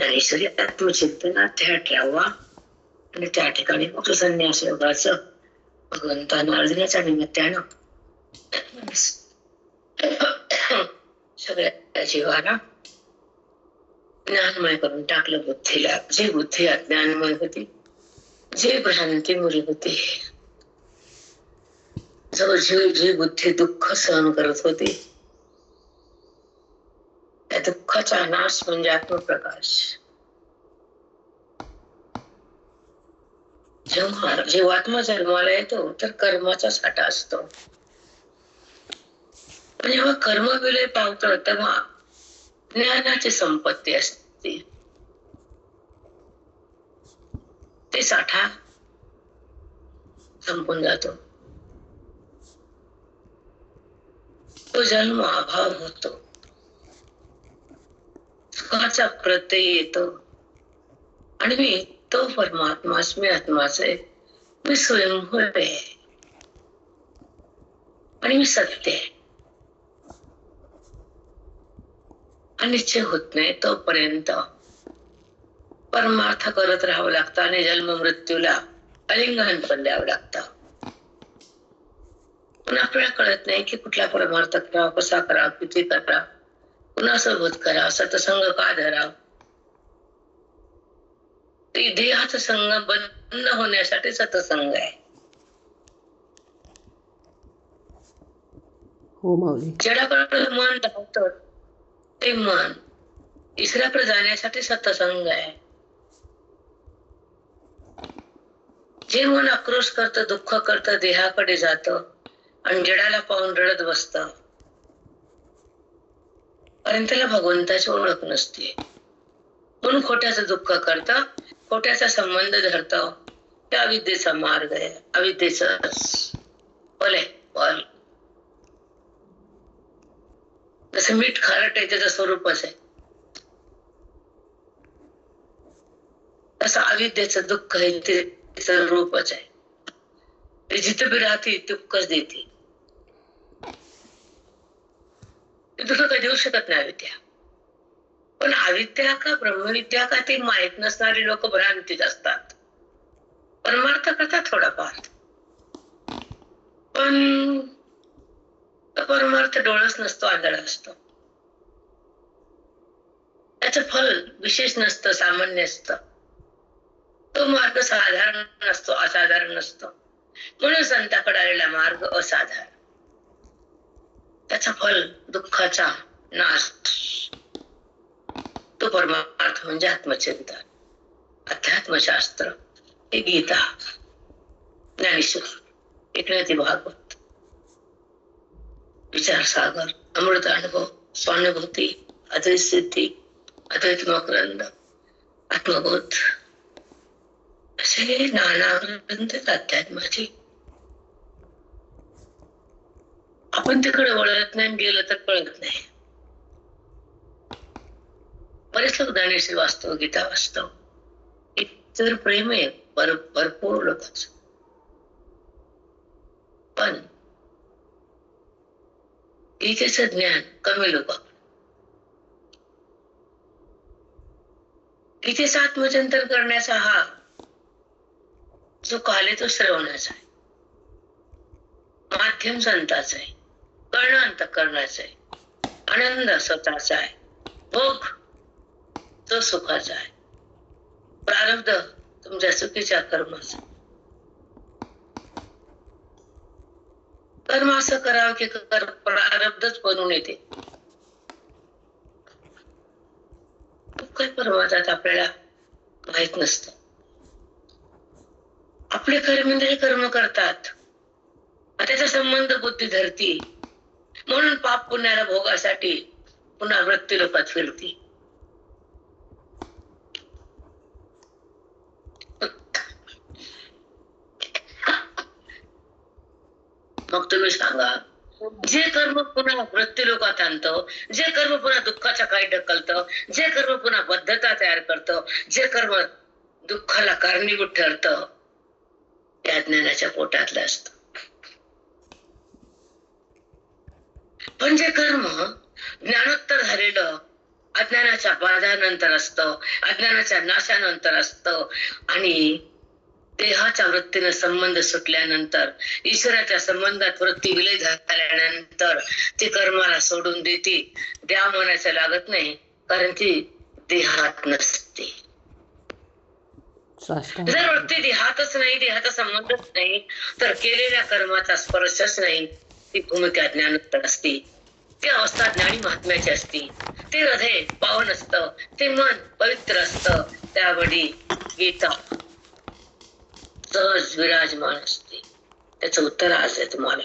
ज्ञानेश्वरी आत्मचिंतनात ठेवा आणि त्या ठिकाणी मग संन्यास योगाचं भगवंतांना अर्जण्याच्या निमित्तानं सगळ्या जीवाला ज्ञानमय करून टाकलं. बुद्धीला जी बुद्धी अज्ञानमय होती, जी भ्रांतीमुळे होती, जो जीव जी बुद्धी दुःख सहन करत होती, त्या दुःखाचा नाश म्हणजे आत्मप्रकाश. जेव्हा जीवात्मा जन्माला येतो तर कर्माचा साठा असतो. जेव्हा कर्म विलय पावतो तेव्हा ज्ञानाची संपत्ती असते. ते साठा संपून जातो. तो जन्म अभाव होतो. सुखाचा प्रत्यय येतो आणि मी तो परमात्माच, मी आत्माच आहे, मी स्वयंभू आहे आणि मी सत्य आहे. अनिश्चय होत नाही तोपर्यंत परमार्थ करत राहावं लागतं आणि जन्म मृत्यूला अलिंगन पण द्यावं लागतं. पण आपल्याला कळत नाही की कुठला परमार्थ करावा, कसा करावा, किती करावा, कुणासोबत करावा, सत्संग का धरावा. देहाचा संग बंद होण्यासाठी सत्संग आहे. हो माऊली. जडाकडे मन धावतं ते मन ईश्वराकडे जाण्यासाठी सत्संग आहे. जे मन आक्रोश करतं, दुःख करतं, देहाकडे जातं आणि जडाला पाहून रडत बसतं, कारण त्याला भगवंताची ओळख नसते. म्हणून खोट्याचं दुःख करतं, खोट्याचा संबंध धरतं. त्या अविद्येचा मार्ग आहे, अविद्येचं फल आहे, फल. जसं मीठ खारट आहे त्याचं स्वरूपच आहे, तसं अविद्येचं दुःख आहे त्याचं रूपच आहे. ते जिथं बी राहते दुःखच देते. दुःख काही देऊ शकत नाही अविद्या. पण अविद्या का ब्रह्मविद्या का ते माहित नसणारे लोक भ्रांतीत असतात. परमार्थ करतात थोडाफार, पण परमार्थ डोळस नसतो, आंधळा असतो. त्याचं फल विशेष नसतं, सामान्य असतं. तो मार्ग साधारण नसतो, असाधारण नसतो. म्हणून संताकडे आलेला मार्ग असाधारण. त्याचं फल दुःखाचा नाश. तो परमार्थ म्हणजे आत्मचिंतन, अध्यात्मशास्त्र, हे गीता, ज्ञानेश्वर, एकनाथी भागवत, विचारसागर, अमृत अनुभव, स्वानुभूती, अद्वैत सिद्धी, अद्वैत मकरंद, आत्मबोध, असे नाना ग्रंथ अध्यात्माचे. आपण तिकडे वळत नाही, गेलं तर कळत नाही. बरेच लोक ज्ञानेश्वरी वाचतो, गीता वाचतो, इतर प्रेम आहे भरपूर लोकांचं, पण गीतेचं ज्ञान कमी लोक. गीतेचं आत्मचिंतन करण्याचा हा जो काल आहे तो श्रवणाचा आहे, माध्यम संताचा आहे, कर्ण अंतःकरणाचा आहे, आनंद स्वतःचा आहे, भोग तो सुखाचा आहे, प्रारब्ध तुमच्या चुकीच्या कर्माचा. कर्म असं करावं की प्रारब्धच बनून येते. काही परमार्थात आपल्याला माहित नसतं. आपले कर्मेंद्रिय कर्म करतात, त्याचा संबंध बुद्धी धरती, म्हणून पाप पुण्याला भोगासाठी पुन्हा वृत्ती लोकात फिरती. मग तुम्ही सांगा, जे कर्म पुन्हा वृत्ती लोकात आणतं, जे कर्म पुन्हा दुःखाच्या काही ढकलतं, जे कर्म पुन्हा बद्धता तयार करतं, जे कर्म दुःखाला कारणीभूत ठरतं, त्या ज्ञानाच्या पोटातलं असतं. पण जे कर्म ज्ञानोत्तर झालेलं अज्ञानाच्या बाधानंतर असतं, अज्ञानाच्या नाशानंतर असतं. आणि देहाच्या वृत्तीने संबंध सुटल्यानंतर, ईश्वराच्या संबंधात वृत्ती विलय झाल्यानंतर ती कर्माला सोडून देते. द्या म्हणायचं लागत नाही, कारण ती देहात नसते. जर वृत्ती देहातच नाही, देहाचा संबंधच नाही, तर केलेल्या कर्माचा स्पर्शच नाही, ती भूमिका ज्ञानोत्तर असते. ती अवस्था ज्ञानी महात्म्याची असते. ते हृदय पावन असतं, ते मन पवित्र असतं. त्यावेळी गीता सहज विराजमान असते. त्याचं उत्तर आज आहे तुम्हाला.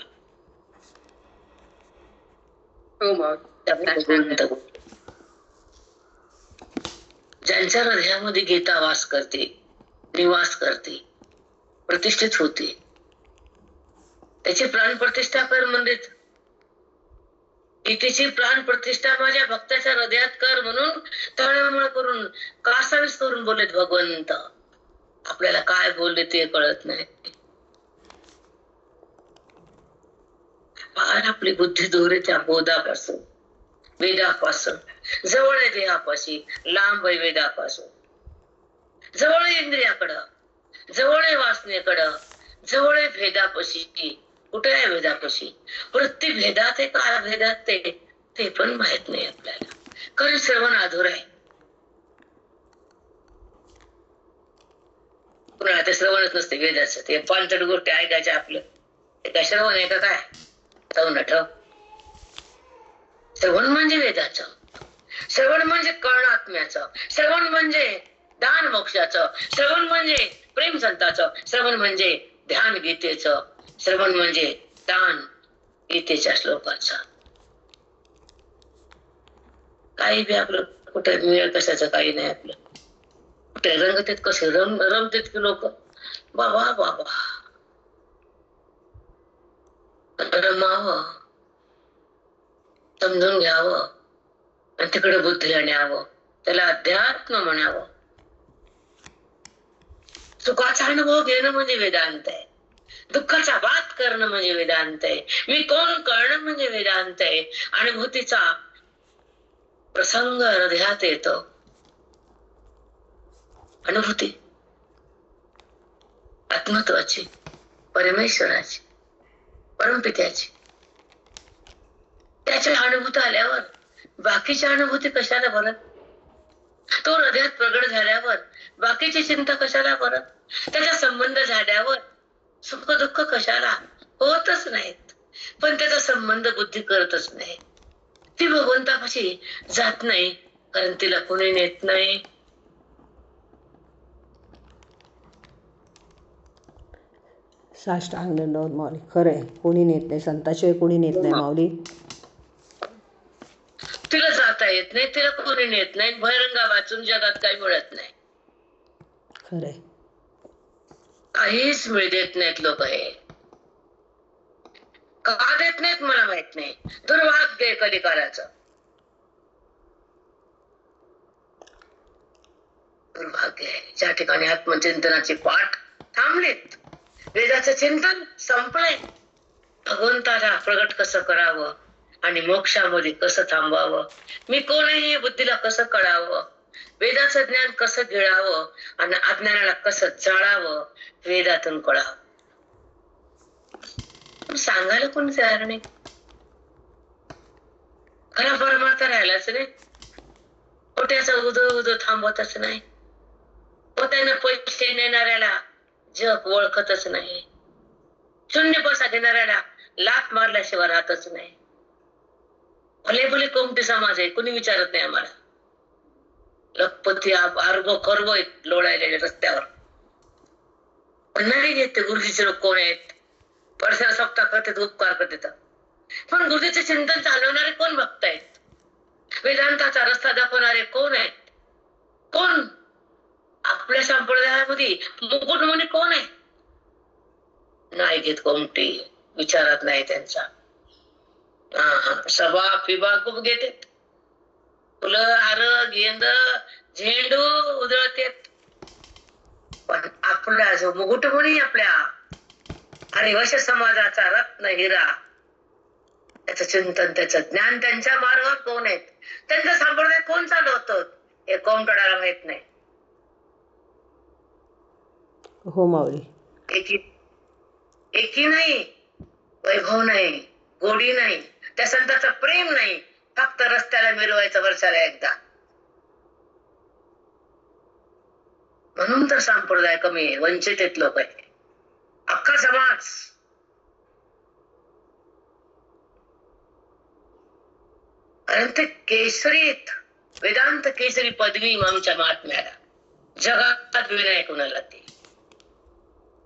ज्यांच्या हृदयामध्ये गीता वास करते, निवास करते, प्रतिष्ठित होते, त्याची प्राण प्रतिष्ठा कर म्हणजेच गीतेची प्राण प्रतिष्ठा माझ्या भक्ताच्या हृदयात कर म्हणून तळमळ करून कासावीस करून बोललेत भगवंत. आपल्याला काय बोलले ते कळत नाही. फार आपली बुद्धी दूर आहे त्या बोधापासून, वेदापासून. जवळ आहे देहापाशी, लांब आहे वेदापासून. जवळ आहे इंद्रियाकडं, जवळ आहे वासनेकडं, जवळ आहे भेदापाशी. कुठे आहे भेदापाशी? वृत्ती भेदात आहे का भेदात ते पण माहित नाही आपल्याला, कारण श्रवण अधूर आहे. कुणाला ते श्रवणच नसते वेदाचं. ते पांचट गोष्टी ऐकायच्या आपलं, ते काय श्रवण आहे का काय? जाऊन ठेव. श्रवण म्हणजे वेदाचं, श्रवण म्हणजे कर्ण आत्म्याचं, श्रवण म्हणजे दान मोक्षाचं, श्रवण म्हणजे प्रेम संताचं, श्रवण म्हणजे ध्यान गीतेचं, श्रवण म्हणजे दान गीतेच्या श्लोकाचं. काही बी आपलं कुठे मिळेल कशाचं काही नाही. आपलं कुठे रंगतेत, कसे रमतेत की लोक. बाबा बाबा रमावं, समजून घ्यावं आणि तिकडे बुद्धीला न्यावं. त्याला अध्यात्म म्हणावं. सुखाचा अनुभव घेणं म्हणजे वेदांत आहे, दुःखाचा बात करणं म्हणजे वेदांत आहे, मी कोण कळणं म्हणजे वेदांत आहे. अनुभूतीचा प्रसंग हृदयात येतो. अनुभूती आत्मत्वाची, परमेश्वराची, परमपित्याची. त्याच्या अनुभूती आल्यावर बाकीच्या अनुभूती कशाला बरं? तो हृदयात प्रगट झाल्यावर बाकीची चिंता कशाला बरं? त्याचा संबंध झाल्यावर सुख दुःख कशाला? होतच नाहीत. पण त्याचा संबंध बुद्धी करतच नाही. ती भगवंतापाशी जात नाही, कारण तिला कोणी नेत नाही. साष्टांग दंडवत माऊली. खरंय, कोणी नेत नाही, संताशिवाय कोणी नेत नाही माऊली. तिला जाता येत नाही, तिला कोणी नेत नाही. बहिरंगा वाचून जगात काही मिळत नाही. खरंय, काहीच मिळ देत नाहीत लोक. हे का देत नाहीत मला माहित नाही. दुर्भाग्य आहे कधी काळाचं, दुर्भाग्य आहे. ज्या ठिकाणी आत्मचिंतनाची पाठ थांबलेत, वेदाचं चिंतन संपलंय, भगवंताला प्रगट कसं करावं आणि मोक्षामध्ये कसं थांबावं, मी कोण आहे हे बुद्धीला कसं कळावं, वेदाचं ज्ञान कसं गिळावं आणि अज्ञानाला कसं जाळावं, वेदातून कळावं. सांगायला कोणी तयार नाही. खरा परमार्थ राहिलाच नाही. खोट्याचा उदो उदो थांबवतच नाही. पोत्यानं पैसे नेणाऱ्याला जग ओळखतच नाही. शून्य पैसा देणाऱ्याला लाथ मारल्याशिवाय राहतच नाही. भले भले कोणते समाज आहे, कोणी विचारत नाही आम्हाला. लखपती अर्भ कर्व लोळायले रस्त्यावर, पण नाही घेत ते गुरुजीचे लोक कोण आहेत. वर्षाला सप्ताह करतात, उपकार करतात, पण गुरुजीचे चिंतन चालवणारे कोण भक्त आहेत? वेदांताचा रस्ता दाखवणारे कोण आहेत? कोण आपल्या संप्रदायामध्ये मुकुटमणी कोण आहे? नाही घेत कोणती, विचारात नाही त्यांचा. सभा फिबा खूप घेतात, फुलं हार गेंद झेंडू उधळतात, पण आपला जो मुकुटमणी, आपल्या आदिवासी समाजाचा रत्न हिरा, त्याचं चिंतन, त्याचं ज्ञान, त्यांच्या मार्गावर कोण आहेत? त्यांचा संप्रदाय कोण चालवतो हे कोमटोडाला माहित नाही. हो माऊली. एकी नाही, वैभव नाही, गोडी नाही, त्या संतांचं प्रेम नाही, फक्त रस्त्याला मिरवायचं वर्षाला एकदा. म्हणून तर संप्रदाय कमी आहे, वंचित आहेत लोक आहे, अख्खा समाज. कारण ते केसरीत वेदांत केसरी पदवी आमच्या महात्म्याला जगात विनय कोणाला ते.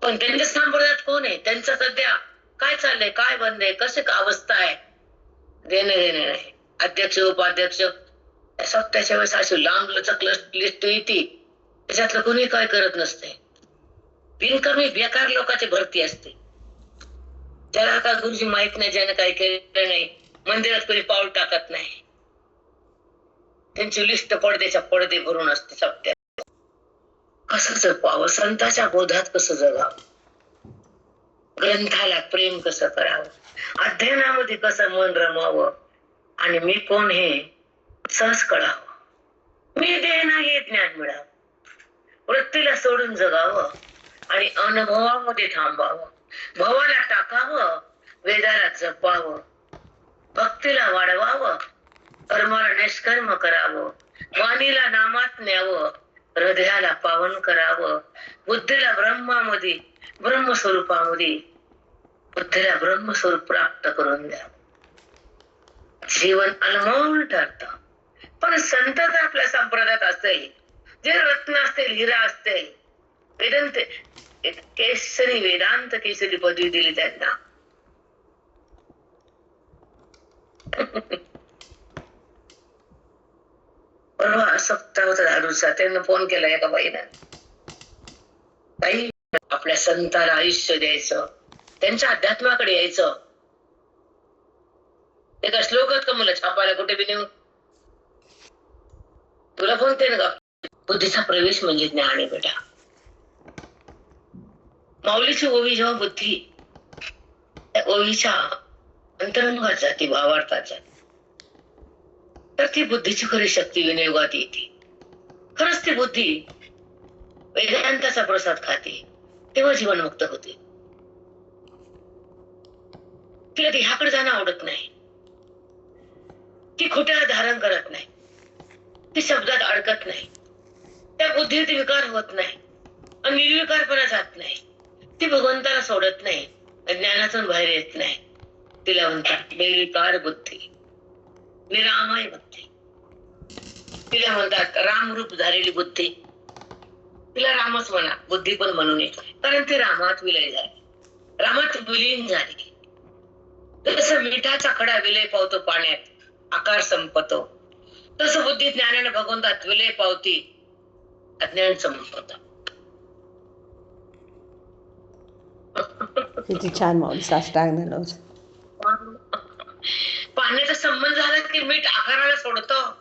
पण त्यांच्या संप्रदायात कोण आहे, त्यांचं सध्या काय चाललंय, काय बंद आहे, कसे का अवस्था आहे, देणे देणे नाही. अध्यक्ष उपाध्यक्ष सप्त्याच्या वेळेस अशी लांब लचक लिस्ट येते, त्याच्यातलं कोणी काय करत नसते. बिनकर्मी बेकार लोकांची भरती असते, ज्याला आता गुरुजी माहित नाही, ज्याने काही केलं नाही, मंदिरात कोणी पाऊल टाकत नाही, त्यांची लिस्ट पडद्याच्या पडदे भरून असते. सप्त्यात कसं जपावं, संतांच्या बोधात कसं जगावं, ग्रंथाला प्रेम कसं करावं, अध्ययनामध्ये कसं मन रमवावं, आणि मी कोण हे सहज कळावं, मी देह नाही हे ज्ञान मिळावं, वृत्तीला सोडून जगावं आणि अनुभवामध्ये थांबावं, भवाला टाकावं, वेदाला जपावं, भक्तीला वाढवावं, कर्माला निष्कर्म करावं, वाणीला नामात न्यावं, हृदयाला पावन करावं, बुद्धीला ब्रह्मामध्ये ब्रह्मस्वरूपामध्ये बुद्धीला ब्रह्मस्वरूप प्राप्त करून द्यावं. जीवन अनमोल ठरत. पण संत जर आपल्या संप्रदायात असेल, जे रत्न असतील, हिरा असतील, वेदांत केसरी वेदांत केसरी पदवी दिली त्यांना, परवा सप्ताह होता दारूचा, त्यांना फोन केला एका बाईनं, बाई आपल्या संताला आयुष्य द्यायचं, त्यांच्या अध्यात्माकडे यायचं, ते का श्लोकात का मुलं छापायला कुठे बी नेऊन तुला बोलते ना का. बुद्धीचा प्रवेश म्हणजे ज्ञान आहे बेटा. माऊलीची ओवी जेव्हा बुद्धी त्या ओवीच्या अंतरंगात जाते, भावार्थात जाते, तर ती बुद्धीची खरी शक्ती विनियोगात येते. खरंच ती बुद्धी वेदांताचा प्रसाद खाते, तेव्हा जीवनमुक्त होते. तिला ह्याकडे जाणं आवडत नाही, ती खोट्याला धारण करत नाही, ती शब्दात अडकत नाही, त्या बुद्धीत विकार होत नाही आणि निर्विकारपणा जात नाही, ती भगवंताला सोडत नाही, ज्ञानातून बाहेर येत नाही. तिला म्हणतात निर्विकार बुद्धी, निरामय बुद्धी. तिला म्हणतात रामरूप झालेली बुद्धी. तिला रामच म्हणा, बुद्धी पण म्हणून येतो, कारण ती रामात विलय झाली, रामात विलीन झाली. जसं मिठाचा खडा विलय पावतो पाण्यात, आकार संपतो, तसं बुद्धी ज्ञानाने भगवंतात विलय पावती, अज्ञान संपत. किती छान माऊली, साष्टांग धन्यवाद. पाण्याचा संबंध झाला की मीठ आकाराला सोडतं,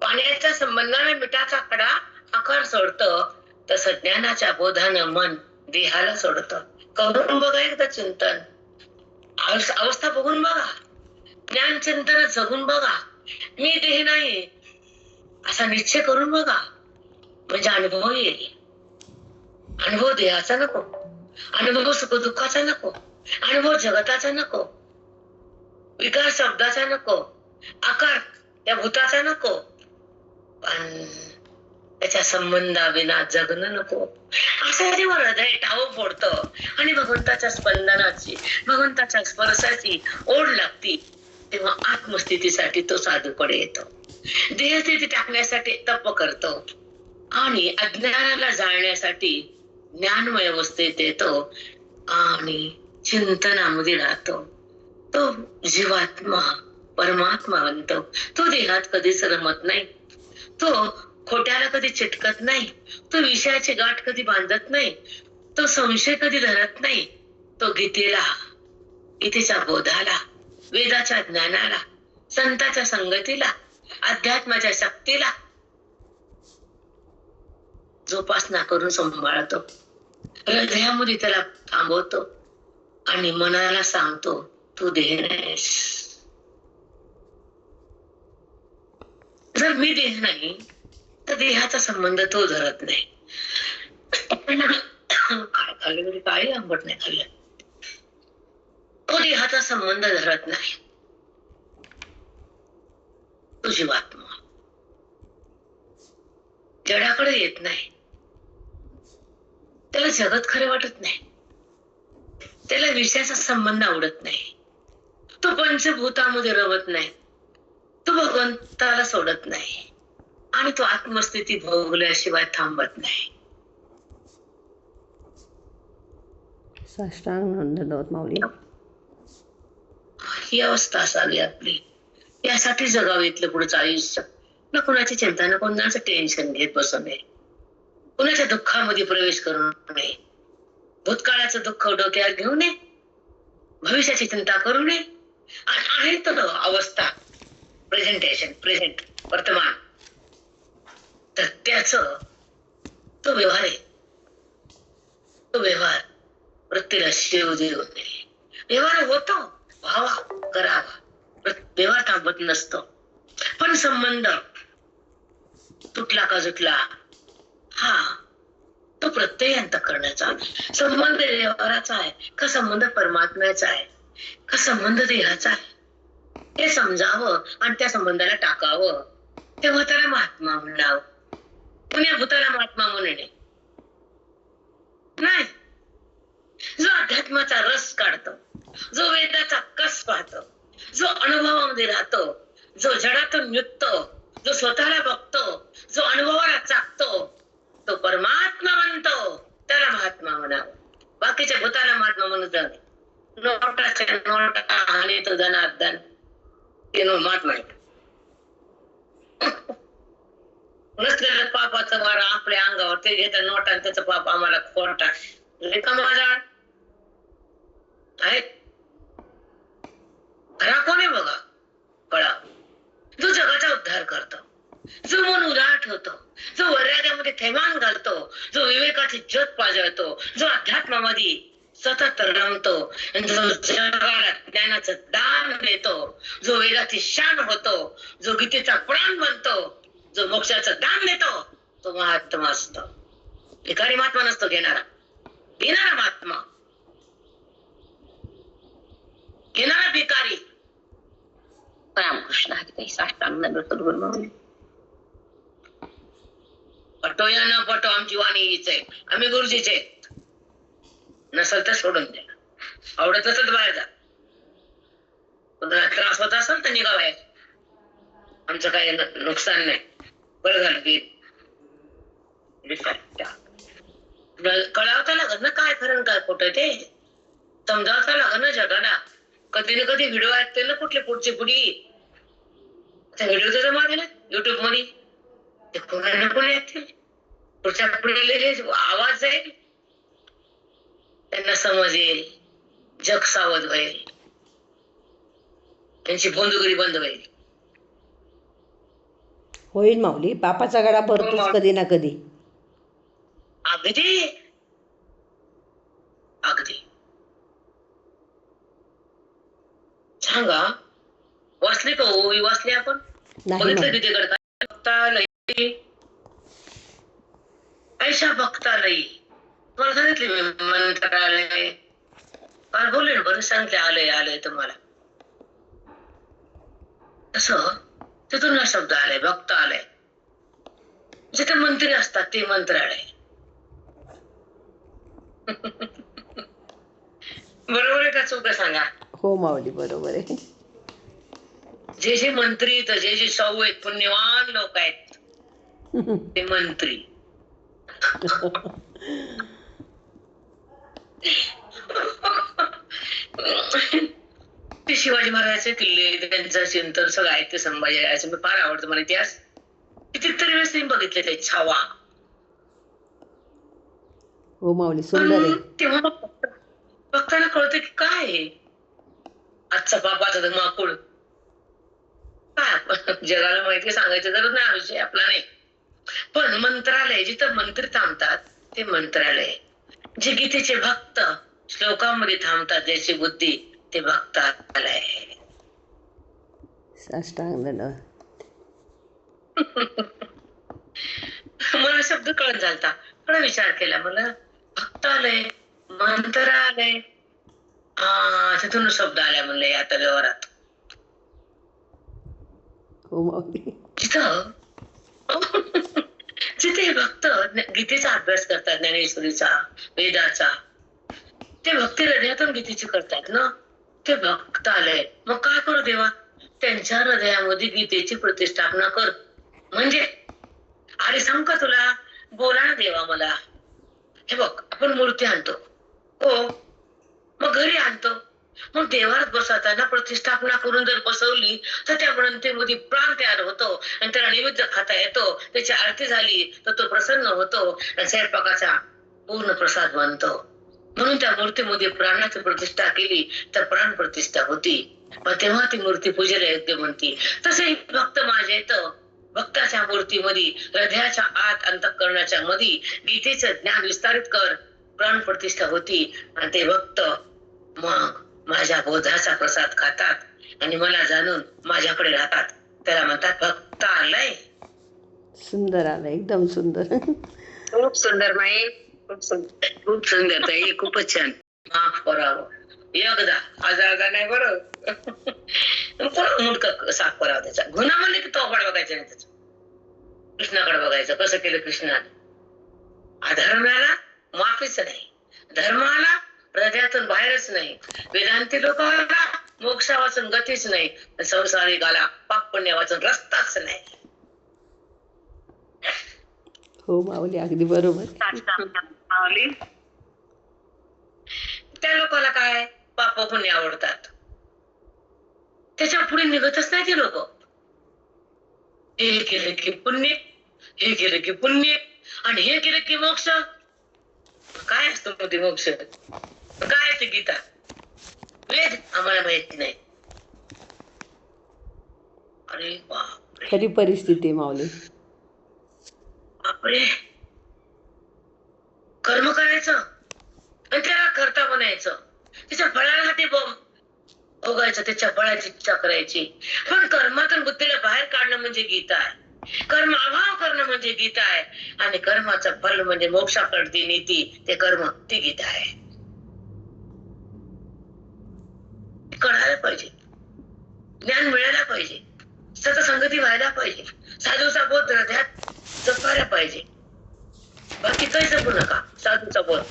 पाण्याच्या संबंधाने मिठाचा खडा आकार सोडतं, तसं ज्ञानाच्या बोधानं मन देहाला सोडतं. करून बघा एकदा चिंतन, अवस्था बघून बघा, ज्ञान चिंतन जगून बघा, मी देह नाही असा निश्चय करून बघा, म्हणजे अनुभव येईल. अनुभव देहाचा नको, अनुभव सुख दुःखाचा नको, अनुभव जगताचा नको, विकार शब्दाचा नको, आकार या भूताचा नको, पण त्याच्या संबंधाविना जगणं नको. असं जेव्हा हृदय टाव फोडतं आणि भगवंताच्या स्पंदनाची, भगवंताच्या स्पर्शाची ओढ लागती, तेव्हा आत्मस्थितीसाठी तो साधूकडे येतो, देहस्थिती टाकण्यासाठी तप करतो आणि अज्ञानाला जाळण्यासाठी ज्ञानमय अवस्थेत येतो आणि चिंतनामध्ये राहतो. तो जीवात्मा परमात्मा बनतो. तो देहात कधीच रमत नाही, तो खोट्याला कधी चिटकत नाही, तो विषयाची गाठ कधी बांधत नाही, तो संशय कधी धरत नाही. तो गीतेला, गीतेच्या बोधाला, वेदाच्या ज्ञानाला, संताच्या संगतीला, अध्यात्माच्या शक्तीला जोपासना करून सांभाळतो, हृदयामध्ये त्याला थांबवतो आणि मनाला सांगतो तू देह नाहीस. जर मी देह नाही तर देहाचा संबंध तो धरत नाही. काय खाल्लं तरी काही आंबट नाही खाल्लं, तो देहाचा संबंध धरत नाही. तो जीवात्मा जडाकडे येत नाही, त्याला जगत खरे वाटत नाही, त्याला विषयाचा संबंध आवडत नाही, तो पंचभूतामध्ये रमत नाही, तो भगवंताला सोडत नाही आणि तो आत्मस्थिती भोगल्याशिवाय थांबत नाही. साष्टांग दंडवत माऊली. ही अवस्था असावी आपली. यासाठी जगावं इथलं पुढचं आयुष्य. ना कुणाची चिंता, ना कोणाचं टेन्शन घेत बसू नये, कुणाच्या दुःखामध्ये प्रवेश करू नये, भूतकाळाचं दुःख डोक्यात घेऊ नये, भविष्याची चिंता करू नये. आणि आहे तर अवस्था प्रेझेंट वर्तमान, तर त्याच तो व्यवहार आहे. तो व्यवहार प्रत्येला शिव देऊ नये. व्यवहार होतो, व्हावा, करावा. व्यवहार थांबत नसतो, पण संबंध तुटला का जुटला, हा तो प्रत्यय अंतःकरणाचा संबंध व्यवहाराचा आहे का संबंध परमात्म्याचा आहे का संबंध देहाचा आहे, हे समजावं आणि त्या संबंधाला टाकावं. तेव्हा त्याला महात्मा म्हणावं. पुण्या भूताला महात्मा म्हणणे नाही. जो अध्यात्माचा रस काढतो, जो वेदाचा कस पाहतो, जो अनुभवामध्ये राहतो, जो जडातून निघतो, जो स्वतःला बघतो, जो अनुभवाला चाकतो, तो परमात्मा म्हणतो, त्याला महात्मा म्हणावं. बाकीच्या भूताला महात्मा म्हणत जाऊ. नोटाच्या नोटा आणि तो धनार्दन ते महात्मा आहे. नसलेलं पापाचं वारा आपल्या अंगावर ते घेतात नोटा, त्याचं पाप आम्हाला खोटा रिकामा जाळ आहे. खरा कोणी बघा कळा. जो जगाचा उद्धार करतो, जो मन उदार ठेवतो, जो वैराग्यामध्ये थैमान घालतो, जो विवेकाची ज्योत पाजळतो, जो अध्यात्मामध्ये सतत रमतो, जो जगाला ज्ञानाचं दान देतो, जो वेदाची शान होतो, जो गीतेचा प्राण बनतो, जो मोक्षाचं दान देतो, तो महात्मा असतो. भिकारी महात्मा नसतो घेणारा. घेणारा महात्मा, घेणारा भिकारी. रामकृष्ण हरी. साष्टांग दंडवत माऊली. पटो या न पटो आमची वाणी हीच आहे. आम्ही गुरुजीचे नसल तर सोडून द्या. आवडत असेल तर बाहेर जा. त्रास होत असेल तर निघा बाहेर. आमचं काही नुकसान नाही. बरं झालं की कळावता लागत ना काय खरं काय खोटं ते समजावता लागत ना जगाला. कधी ना कधी व्हिडिओ ऐकते ना कुठले पुढची पुढी व्हिडिओ तर जमा केला युट्यूब मध्ये, ते कोणाला कोणी ऐकतील. पुढच्या पुढे आवाज जाईल, त्यांना समजेल, जग सावध होईल, त्यांची बोंदुगिरी बंद होईल. होईल माऊली. पापाचा गडा भरतोच कधी ना कधी. अगदी अगदी. सांगा वाचली का ओवी? वाचली आपण? बघितलं तिथे करता भक्तालयी ऐशा भक्तालयी. तुम्हाला सांगितले मी मंत्रालय काल बोलले ना, बरं सांगितले आलंय आलंय तुम्हाला. तसं तिथून हा शब्द आलाय भक्त आलाय. जिथे मंत्री असतात ते मंत्रालय. बरोबर आहे का चूक सांगा? हो माऊली बरोबर आहे. जे जे मंत्री आहेत, जे जे शाहू आहेत, पुण्यवान लोक आहेत ते मंत्री. ते शिवाजी महाराजांचे किल्ले, त्यांचं चिंतन सगळं आहेत. ते संभाजी राहायचं मी फार आवडतं मला इतिहास. कितीतरी वेळेस मी बघितले ते छावा. हो माऊली सुंदर आहे. तेव्हा बघताना कळतं की काय आहे आजचा पापाचा धर्माकुळ. काय जगाला माहिती सांगायचं गरज नाही, विषय आपला नाही. पण मंत्रालय जिथं मंत्री थांबतात ते मंत्रालय. जे गीतेचे भक्त श्लोकांमध्ये थांबतात, ज्याची बुद्धी ते भक्तालय. साष्टांग दंडवत. मला शब्द कळत झालता, थोडा विचार केला, मला भक्त आलंय, मंत्र आलंय, तिथून शब्द आल्या म्हणलं या तलवारात. हो माऊली. तिथं जिथे भक्त गीतेचा अभ्यास करतात, ज्ञानेश्वरीचा, वेदाचा, ते भक्ती हृदयातून गीतेची करतात ना, ते भक्त आलंय. मग काय करू देवा? त्यांच्या हृदयामध्ये गीतेची प्रतिष्ठापना कर. म्हणजे अरे सांग का तुला, बोला ना देवा मला. हे बघ, आपण मूर्ती आणतो, हो, मग घरी आणतो, मग देवात बसवताना प्रतिष्ठापना करून जर बसवली तर त्या म्हणतेमध्ये प्राण तयार होतो आणि त्याला नैवेद्य खाता येतो, त्याची आरती झाली तर तो प्रसन्न होतो आणि स्वयंपाकाचा पूर्ण प्रसाद बनतो. म्हणून त्या मूर्तीमध्ये प्राणाची प्रतिष्ठा केली तर प्राण प्रतिष्ठा होती, मग तेव्हा ती मूर्ती पूजेला योग्य म्हणती. तसे भक्त माझे येतं, भक्ताच्या मूर्तीमध्ये हृदयाच्या आत अंतःकरणाच्या मध्ये गीतेचं ज्ञान विस्तारित कर, प्राण प्रतिष्ठा होती आणि ते भक्त मग माझ्या बोधाचा प्रसाद खातात आणि मला जाणून माझ्याकडे राहतात. त्याला म्हणतात भक्त आलंय. सुंदर आलं, एकदम सुंदर. खूप सुंदर माई, खूप सुंदर, खूप सुंदर ताई, खूपच छान. माफ करावं एकदा, हजारदा नाही बरं. मुंडक साफ करावं त्याचा. गुन्हा म्हणले की तोकडे बघायचं नाही त्याचा, कृष्णाकडे बघायचं. कसं केलं कृष्णाने? अधर्माला माफीच नाही, धर्माला हृदयातून बाहेरच नाही, वेदांती लोकांना मोक्षा वाचून गतीच नाही, संसारिकाला पाप पुण्य वाचून रस्ताच नाही. हो माऊली, अगदी बरोबर. त्या लोकांना काय पाप पुण्य आवडतात, त्याच्या पुढे निघतच नाही ते लोक. हे केलं की पुण्य, हे केलं की पुण्य, आणि हे केलं की मोक्ष. काय असतं ते मोक्ष? काय ते गीता वेद आम्हाला माहिती नाही. अरे बापरे, खरी परिस्थिती आहे माऊली. बापरे, कर्म करायचं आणि त्याला करता बनायचं, त्याच्या फळासाठी भोगायचं, त्याच्या फळाची इच्छा करायची. पण कर्मातून बुद्धीला बाहेर काढणं म्हणजे गीता आहे, कर्म अभाव करणं म्हणजे गीता आहे, आणि कर्माचं फल म्हणजे मोक्षाकडती नीती, ते कर्म, ती गीता आहे. कळायला पाहिजे, ज्ञान मिळायला पाहिजे, सतसंगती व्हायला पाहिजे, साधूचा बोध हृदयात जपायला पाहिजे. बाकी काही जपू नका, साधूचा बोध.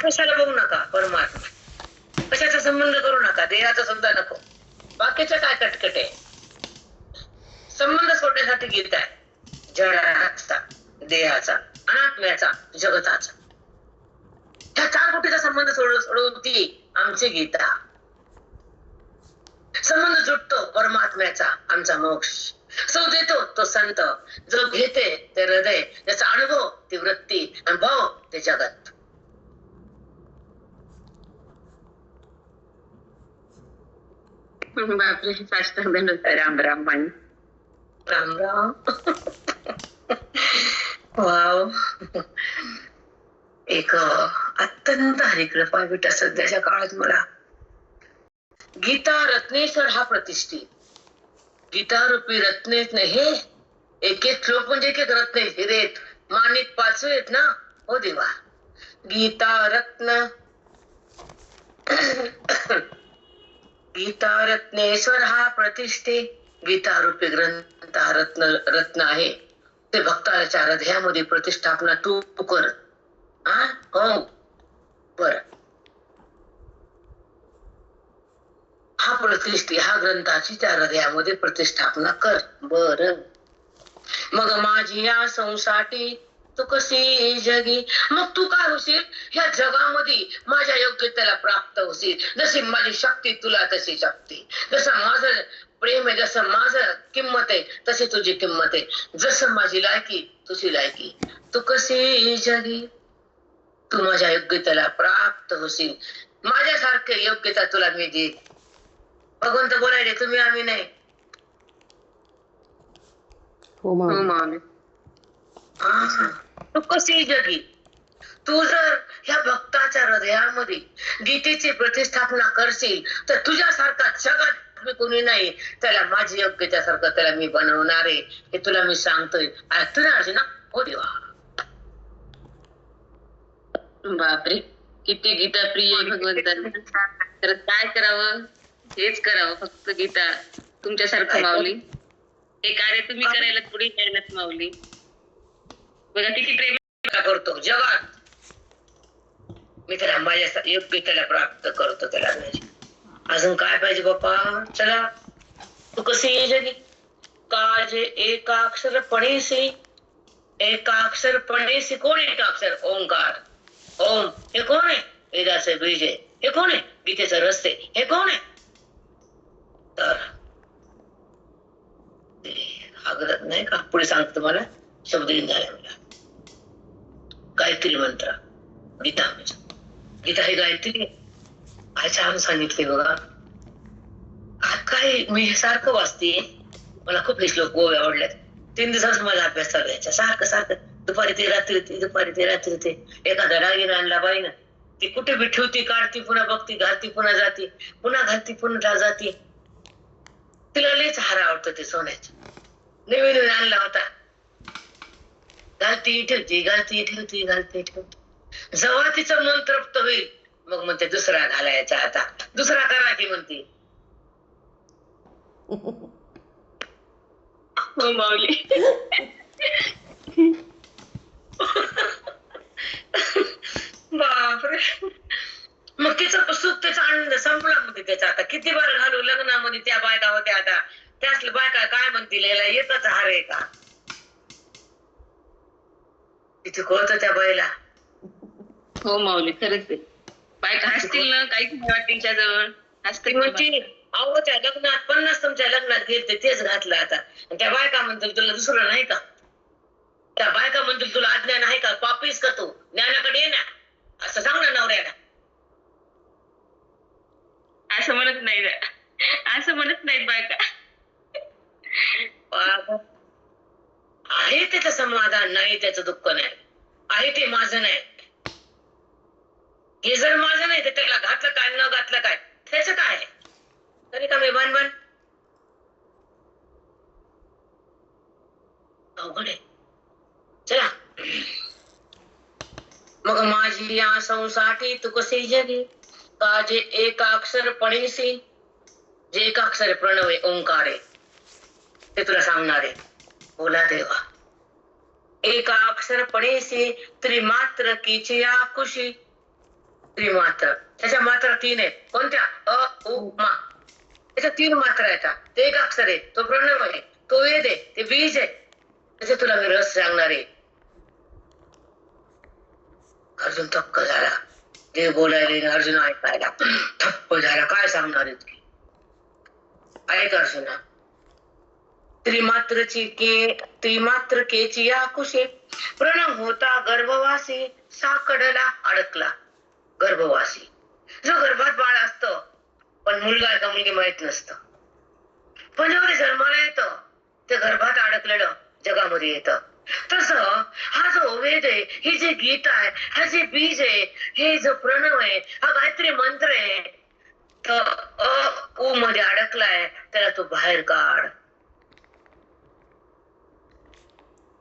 कशाला बघू नका, परमात्मा कशाचा संबंध करू नका, देहाचा सुद्धा नको, बाकीचं काय कटकट आहे. संबंध सोडण्यासाठी गीता आहे, जडाचा, देहाचा, अनात्म्याचा, जगताचा. ह्या चार गोष्टीचा संबंध सोडून ती आमची गीता. संबंध जुटतो परमात्म्याचा, आमचा मोक्ष. जो देतो तो संत, जो घेते ते हृदय, त्याचा अनुभव ती वृत्ती, अनुभव ते जगत. बापरे, साष्टांग राम राम माई. राम राम. वाव, एक अत्यंत हरिकृपा विटा सध्याच्या काळात मला. गीता रत्नेश्वर हा प्रतिष्ठित, गीता रूपी रत्नेत नाही, एक एक श्लोक म्हणजे एक एक रत्ने, हिरेत माणिक पाचवे आहेत ना. हो देवा, गीता रत्न, गीता रत्नेश्वर हा प्रतिष्ठे, गीता रूपी ग्रंथ हा रत्न आहे. ते भक्ताच्या हृदयामध्ये प्रतिष्ठापना तू कर. हो बर, हा प्रतिष्ठे, हा ग्रंथाची त्या हृदयामध्ये प्रतिष्ठापना कर. बर, मग माझी या संसाठी तू कशी जगी. मग तू काय होशील ह्या जगामध्ये, माझ्या योग्यतेला प्राप्त होशील. जशी माझी शक्ती तुला तशी शक्ती, जसं माझं प्रेम आहे, जसं माझं किंमत आहे तशी तुझी किंमत आहे, जसं माझी लायकी तुझी लायकी. तू कशी जगी, तू माझ्या योग्यतेला प्राप्त होशील, माझ्यासारखे योग्यता तुला मी देईन. भगवंत बोलायले, तुम्ही आम्ही नाही. हो माऊली. तू कशी जगी, तू जर ह्या भक्ताच्या हृदयामध्ये गीतेची प्रतिष्ठापना करशील तर तुझ्यासारखा जगात मी कोणी नाही, त्याला माझी योग्यतेसारखं त्याला मी बनवणार आहे, हे तुला मी सांगतोय. ऐकतो ना अर्जुना? हो देवा. बापरे, किती गीता प्रिय आहे भगवंतांना. तर काय करावं, हेच करावं फक्त गीता तुमच्यासारखं माऊली. हे कार्य तुम्ही करायला पुढे यायलाच माऊली. बघा किती प्रेम करतो जगात. मी त्याला माझ्या योग्य त्याला प्राप्त करतो त्याला. अजून काय पाहिजे बाप्पा? चला, तू कशी ये जगी काजे एकाक्षर पणेसी. एकाक्षर पणेसी कोण? एकाक्षर ओंकार. ओम हे कोण आहे? वेदाचे बीज आहे. हे कोण आहे? गीतेचं रस्ते. हे कोण आहे? तर आग्रह नाही का? पुढे सांगतो तुम्हाला. शब्द झाला मला. गायत्री मंत्र गीता. गीता ही गायत्री काय छान सांगितले बघा. काय मी सारखं वाचते. मला खूप हे श्लोक गोवे आवडल्यात. 3 दिवसांपासून माझा अभ्यास चालू आहे. सारखं सारखं दुपारी ते रात्री ते, दुपारी ते रात्री ते. एखादा दागिना आणला बाई ना, ती कुठे बी ठेवती, काढती, पुन्हा बघती, घालती, पुन्हा जाती, पुन्हा घालती, पुन्हा जाती. तिला लयच हार आवडतं ते सोन्याचे. नवीन आणला होता. घालती ठेवती, घालती ठेवती, घालती ठेवती. जेव्हा तिचं मन तृप्त होईल मग म्हणते दुसरा घालायचा, आता दुसरा करा की म्हणते. हो माऊली. बापरे. मग तिचं सुख, त्याचा आनंद संपला. म्हणते त्याचा आता किती बार घालू. लग्नामध्ये त्या बायका होत्या, आता त्याच बायका काय म्हणतील, याला येतच हार आहे का? तिथे कळतं त्या बाईला. हो माऊली, खरंच आहे. बायका हसतील ना, काहीच नाही वाटत तिच्याजवळ. हसतील म्हणते अहो त्या लग्नात 50 तुमच्या लग्नात गेलते तेच घातलं आता. त्या बायका म्हणतील तुला दुसरं नाही का? त्या बायका म्हणतील तुला अज्ञान आहे का? पापीस का तू? ज्ञानाकडे ये ना, असं सांग ना नवऱ्याला. असं म्हणत नाही, असं म्हणत नाहीत बायका. आहे त्याचं समाधान नाही, त्याचं दुःख नाही. आहे ते माझं नाही. हे जर माझं नाही तर त्याला घातलं काय न घातलं काय त्याच काय? तरी का मी बनबन अवघड आहे. चला मग माझी या संसाठी तू कसे जगी का जे एकाक्षर पणीसी. जे एकाक्षर प्रणव आहे, ओंकार आहे, ते तुला सांगणार आहे. बोला देवा. एका अक्षर पणेसी त्रिमात्र कीचिया खुशी. त्रिमात्र त्याच्या मात्रा 3 आहेत. कोणत्या? अ उ मा. त्याच्या 3 मात्रा येतात. ते एक अक्षर आहे, तो प्रणव आहे, तो वेद आहे, ते बीज आहे. त्याचे तुला मी रस सांगणार आहे. अर्जुन थक्क झाला. देव बोलायला, अर्जुन ऐकायला थप्प झाला. काय सांगणार आहे? ऐक अर्जुना. त्रिमात्र केची या कुशे प्रणव होता गर्भवासी. साकडला अडकला गर्भवासी. जो गर्भात बाळ असतं पण मुलगा आहे का मुलगी माहित नसतं. पण जेव्हा जन्माला येतं ते गर्भात अडकलेलं जगामध्ये येतं. तसं हा जो वेद आहे, हे जे गीत आहे, हा जे बीज आहे, हे जो प्रणव आहे, हा गायत्री मंत्र आहे, तर अ उ मध्ये अडकलाय, त्याला तू बाहेर काढ.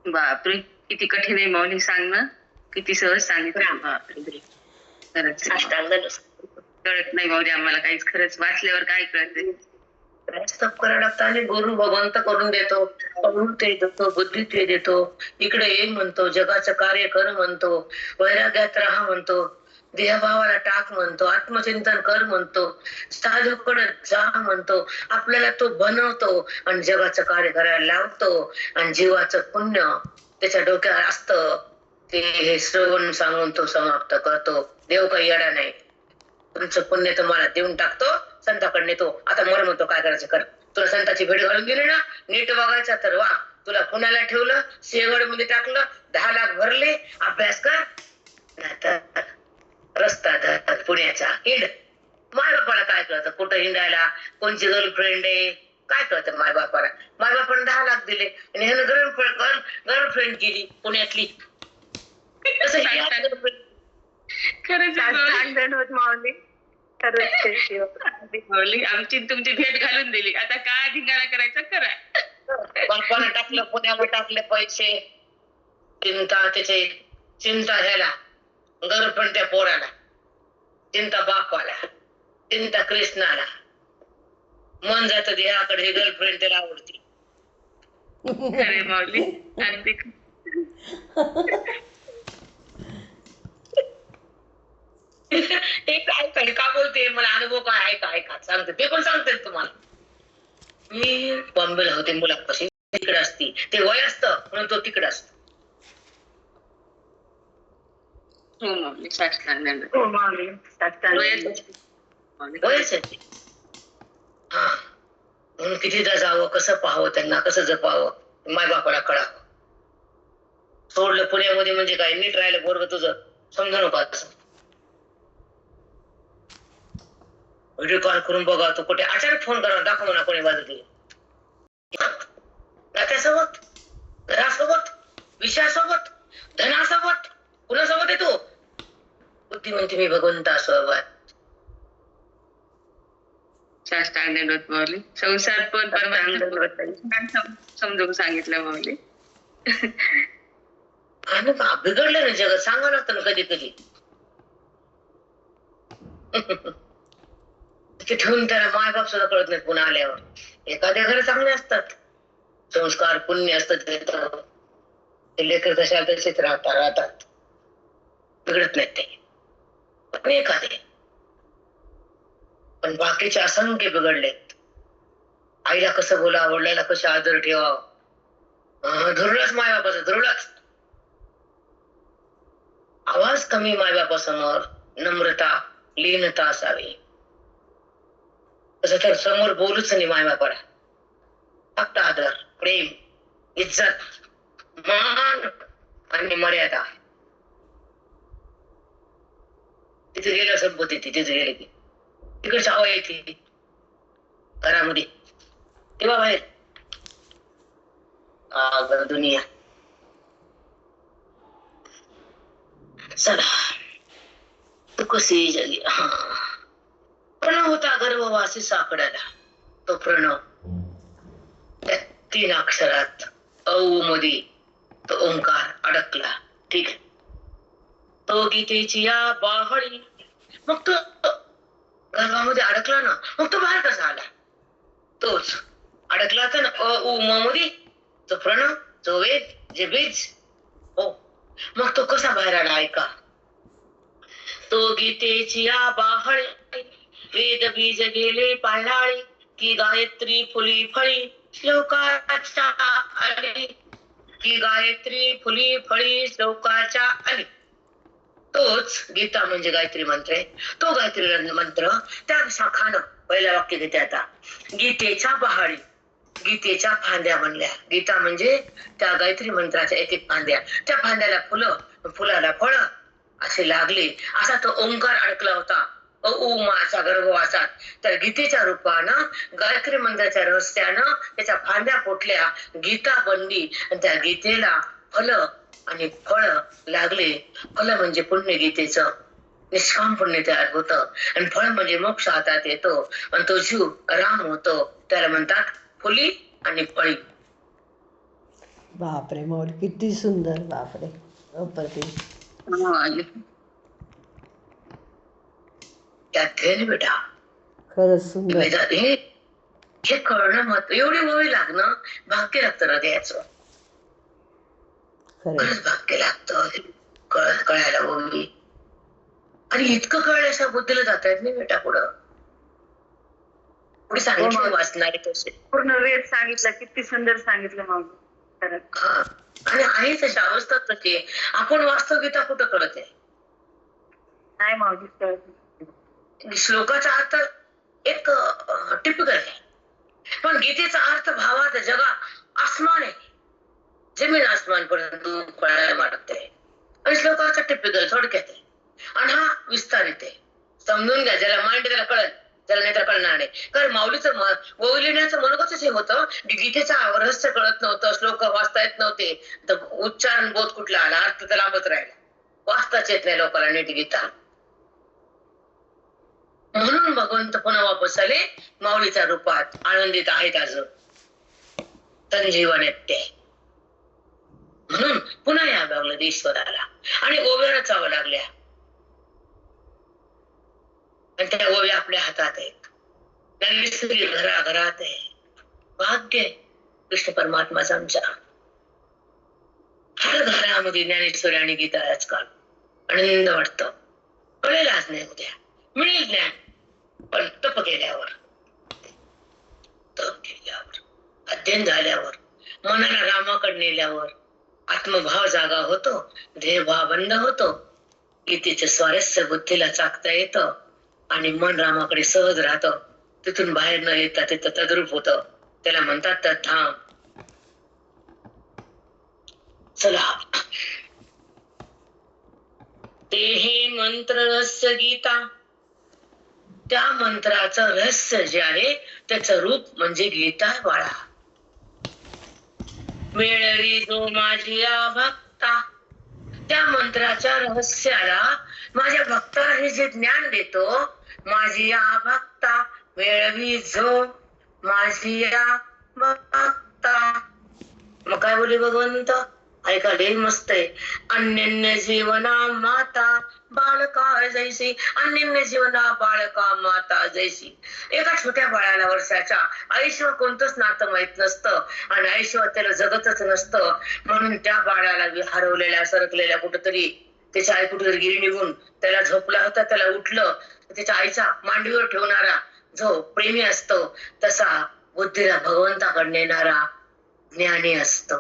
बापरे, किती कठीण आहे माऊली. सांग ना, किती सहज सांगितलं. बापरे, खरंच कळत नाही माऊली आम्हाला काहीच. खरंच वाचल्यावर काय कळतंय. तप करायला लागतं. आणि गुरु भगवंत करून देतो, करून ते देतो, बुद्धी ते देतो. इकडे ये म्हणतो, जगाचं कार्य कर म्हणतो, वैराग्यात राहा म्हणतो, देहभावाला टाक म्हणतो, आत्मचिंतन कर म्हणतो, साधूकडे जा म्हणतो. आपल्याला तो बनवतो आणि जगाचं कार्य करायला लावतो. आणि जीवाचं पुण्य त्याच्या डोक्यावर असतं. ते हे श्रवण सांगून तो समाप्त करतो. देव काही येडा नाही. तुमचं पुण्य तुम्हाला देऊन टाकतो. संताकडे तो आता मला म्हणतो काय करायचं कर. तुला संताची भेट घालून दिली ना, नीट वागायचा तर वा. तुला पुण्याला ठेवलं, सिंहगड मध्ये टाकलं, 10 लाख भरले, अभ्यास कर. नाहीतर रस्ता धर पुण्याचा, हिंड. मायबापाला काय कळतं कुठं हिंडायला, कोणची गर्लफ्रेंड आहे, काय कळतं मायबापाला. मायबापाने 10 लाख दिले आणि ह्यानं गर्लफ्रेंड केली पुण्यातली. खरंच माऊली. माऊली आमची तुमची भेट घालून दिली. आता काय धिंगाणा करायचा करा. बापाने टाकलं, पुण्याला टाकले पैसे, चिंता त्याचे, चिंता ह्याला गर्लफ्रेंड त्या पोराला, चिंता बापाला, चिंता कृष्णाला, मन जात देहाकडे, गर्लफ्रेंड त्याला आवडती. अरे माऊली अगदी एक ऐका का बोलते, मला अनुभव काय ऐका ऐका सांगते, ते पण सांगते तुम्हाला. मी बॉम्बेला होते मुलापाशी, तिकडे असती, ते वय असतं म्हणून तो तिकडे असतो. हो माऊली साष्टांग दंड. वयच आहे ते. हा म्हणून कितीदा जावं, कसं पाहावं त्यांना, कसं जपावं, माय बापाला कळावं. सोडलं पुण्यामध्ये म्हणजे काय, नीट राहिलं पोरगं तुझं, समजू नका. व्हिडिओ कॉल करून बघा, तो कुठे अचानक फोन करा, दाखव म्हणा कोणी बाजू दिली, नात्यासोबत, घरासोबत, विषयासोबत, धनासोबत, कुणासोबत आहे तू? बुद्धिमंती मी भगवंता सोबत. साष्टांग दंडवत माऊली. संसार पण परमात्मा समजून सांगितलं माऊली. का बिघडलं ना जगत, सांगा लागतं ना कधी कधी. तिथे ठेवून त्याला मायबाप सुद्धा कळत नाही पुन्हा आल्यावर. एखाद्या घरी चांगले असतात, संस्कार पुण्य असतात, ते लेकर तशा तसेच राहतात, बिघडत नाहीत ते. पण एखादे, पण बाकीचे असंख्य बिघडलेत. आईला कसं बोला, वडिलाला कसं आदर ठेवावं, धुरळच मायबापाचं, धुरळच. आवाज कमी मायबापासमोर, नम्रता, लीनता असावी. तसं तर समोर बोलूच नाही मायबापाला. फक्त आदर, प्रेम, इज्जत, मान आणि मर्यादा. तिथे गेलं संपत्ती, तिथे गेले की तिकडची हवा येते घरामध्ये, तेव्हा बाहेर दुनिया. चला तू कशी जगी. प्रणव होता गर्भवासी साकड्याला, तो प्रणव त्या 3 अक्षरात औ मध्ये तो ओंकार अडकला. ठीक आहे, तो गीतेची या बाहळी, मग तो गर्भामध्ये अडकला ना, मग तो बाहेर कसा आला? तोच अडकला होता ना उ मध्ये, तो प्रणव, जो वेद, जे बीज. हो, मग तो कसा बाहेर आला ऐका. तो गीतेची या बाहळी, वेद बीज गेले पाळणाळी, की गायत्री फुली फळी श्लोकाच्या आली, की गायत्री फुली फळी श्लोकाच्या आली. तोच गीता म्हणजे गायत्री मंत्र आहे. तो गायत्री मंत्र त्या शाखानं, पहिलं वाक्य घेते आता, गीतेच्या बहाळी, गीतेच्या फांद्या बनल्या. गीता म्हणजे त्या गायत्री मंत्राच्या एक एक फांद्या, त्या फांद्याला फुलं, फुलाला फळं असे लागले. असा तो ओंकार अडकला होता माच्या गर्भवासात. तर गीतेच्या रूपानं, गायत्री मंत्राच्या रहस्यानं त्याच्या फांद्या फुटल्या, गीता बनली, आणि त्या गीतेला फलं आणि फळ लागले. फल म्हणजे पुण्य, गीतेचं निष्काम पुण्य तयार होतं, आणि फळ म्हणजे मोक्ष हातात येतो, आणि तो जीव राम होतो. त्याला म्हणतात फुली आणि फळी. बापरे माऊली किती सुंदर, बापरे अप्रतिम. त्यात बेटा खरंच सुंदर. हे कळणं मत, एवढी वय लागणं भाग्य लागतं हृदयाचं. खरंच भाग्य लागतं कळायला हवी. आणि इतकं कळल्याशिवाय बुद्धीला जाता येत नाही बेटा पुढं. पुढे सांगितलं वाचणारे तसे पूर्ण वेद सांगितलं, किती सुंदर सांगितलं मग. आणि आहे तशी अवस्था तशी. आपण वास्तव गीता कुठं कळत आहे? नाही मावशी. श्लोकाचा अर्थ एक टिपिकल आहे, पण गीतेचा अर्थ भावात जगा आसमान आहे, जमीन आसमान पर्यंत कळायला मागते. आणि श्लोकाचा टिपिकल थोडक्यात आहे, आणि हा विस्तारित आहे. समजून घ्या, ज्याला मांड त्याला कळत, त्याला नाही तर कळणार नाही. कारण माऊलीचं वैलिण्याचं मनोगतच हे होतं की गीतेचा रहस्य कळत नव्हतं, श्लोक वाचता येत नव्हते, तर उच्चारण बोध कुठला आला, अर्थ तर लांबच राहिला, वाचताच येत नाही लोकांना नीट गीता. म्हणून भगवंत पुन्हा वापस आले माऊलीच्या रूपात, आनंदित आहेत अजून, संजीवन आहेत ते. म्हणून पुन्हा यावं लागलं ईश्वराला आणि ओव्या रचावं लागल्या. आणि त्या ओव्या आपल्या हातात आहेत, त्यांनी स्त्री घराघरात आहे. भाग्य आहे कृष्ण परमात्माचा आमच्या. हर घरामध्ये ज्ञानेश्वरी आणि गीता आजकाल. आनंद वाटतो. कळेल आज नाही उद्या, मिळेल ज्ञान, पण तप केल्यावर, अध्ययन झाल्यावर, मनाला रामाकडे नेल्यावर आत्मभाव जागा होतो, ध्येयभाव बंद होतो, गीतेचे स्वारस्य बुद्धीला चाकता येतं आणि मन रामाकडे सहज राहतं. तिथून बाहेर न येता तिथं तद्रूप होतं. त्याला म्हणतात तत्थाम. चला, ते हे मंत्र रहस्य गीता, त्या मंत्राचं रहस्य जे आहे त्याचं रूप म्हणजे गीता बाळा. मिळवी जो माझी भक्ता, त्या मंत्राच्या रहस्याला माझ्या भक्ताला हे जे ज्ञान देतो, माझी भक्ता मिळवी जो माझी भक्ता. मग काय बोले भगवंत, ऐका लय मस्त आहे. अन्य जीवना माता बाळका जैसी, अन्य जीवना बाळका माता जैसी. एका छोट्या बाळाला वर्षाच्या आईशिवाय कोणतंच नातं माहित नसतं आणि आईशिवाय त्याला जगतच नसतं. म्हणून त्या बाळाला हरवलेल्या सरकलेल्या कुठंतरी त्याच्या आई कुठेतरी गेली निघून, त्याला झोपला होता, त्याला उठलं, त्याच्या आईचा मांडीवर ठेवणारा जो प्रेमी असतो, तसा बुद्धीला भगवंताकडे नेणारा ज्ञानी असतो.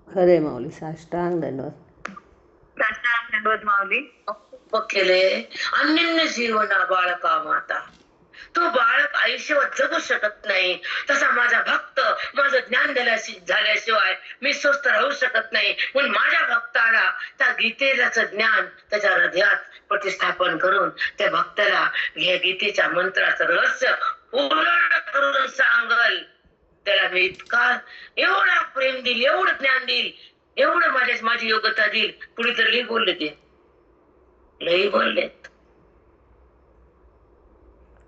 खरे माऊली, साष्टांग दंडवत. साष्टांग दंडवत माऊली. केले अन्य जीवना बाळका माता. तो बाळक आयुष्यात जगू शकत नाही, तसा माझा भक्त माझं ज्ञान झाल्याशिवाय मी स्वस्थ राहू शकत नाही. म्हणून माझ्या भक्ताला त्या गीतेचं ज्ञान त्याच्या हृदयात प्रतिस्थापन करून त्या भक्ताला या गीतेच्या मंत्राचं रहस्य पूर्ण करून सांगल. त्याला मी इतका एवढा प्रेम देईल, एवढं ज्ञान देईल, एवढं माझी योग्यता देईल. पुढे तर लई बोलले, ते लई बोललेत.